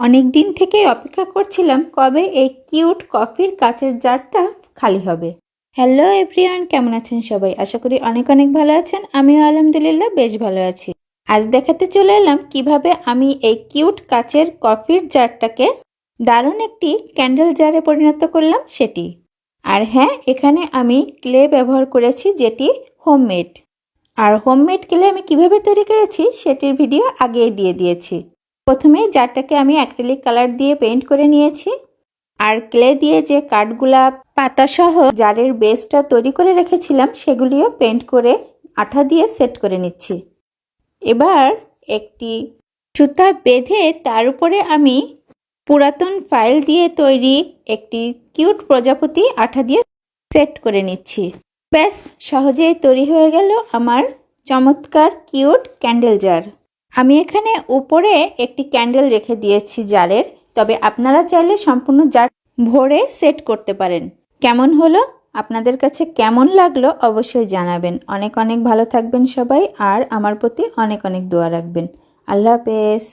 অনেক দিন থেকেই অপেক্ষা করছিলাম কবে এই কিউট কফির কাচের জারটা খালি হবে। হ্যালো এভরিওয়ান, কেমন আছেন সবাই? আশা করি অনেক অনেক ভালো আছেন। আমিও আলহামদুলিল্লাহ বেশ ভালো আছি। আজ দেখাতে চলে এলাম কিভাবে আমি এই কিউট কাচের কফির জারটাকে দারুণ একটি ক্যান্ডেল জারে পরিণত করলাম সেটি। আর হ্যাঁ, এখানে আমি ক্লে ব্যবহার করেছি যেটি হোমমেড। আর হোমমেড ক্লে আমি কিভাবে তৈরি করেছি সেটির ভিডিও আগেই দিয়ে দিয়েছি। প্রথমেই জারটাকে আমি অ্যাক্রিলিক কালার দিয়ে পেইন্ট করে নিয়েছি। আর ক্লে দিয়ে যে কাঠগুলা পাতাসহ জারের বেসটা তৈরি করে রেখেছিলাম সেগুলিও পেইন্ট করে আঠা দিয়ে সেট করে নিচ্ছি। এবার একটি সুতা বেঁধে তার উপরে আমি পুরাতন ফাইল দিয়ে তৈরি একটি কিউট প্রজাপতি আঠা দিয়ে সেট করে নিচ্ছি। ব্যাস, সহজেই তৈরি হয়ে গেল আমার চমৎকার কিউট ক্যান্ডেল জার। আমি এখানে উপরে একটি ক্যান্ডেল রেখে দিয়েছি জারের, তবে আপনারা চাইলে সম্পূর্ণ জার ভরে সেট করতে পারেন। কেমন হলো, আপনাদের কাছে কেমন লাগলো অবশ্যই জানাবেন। অনেক অনেক ভালো থাকবেন সবাই, আর আমার প্রতি অনেক অনেক দোয়া রাখবেন। আল্লাহ হাফেজ।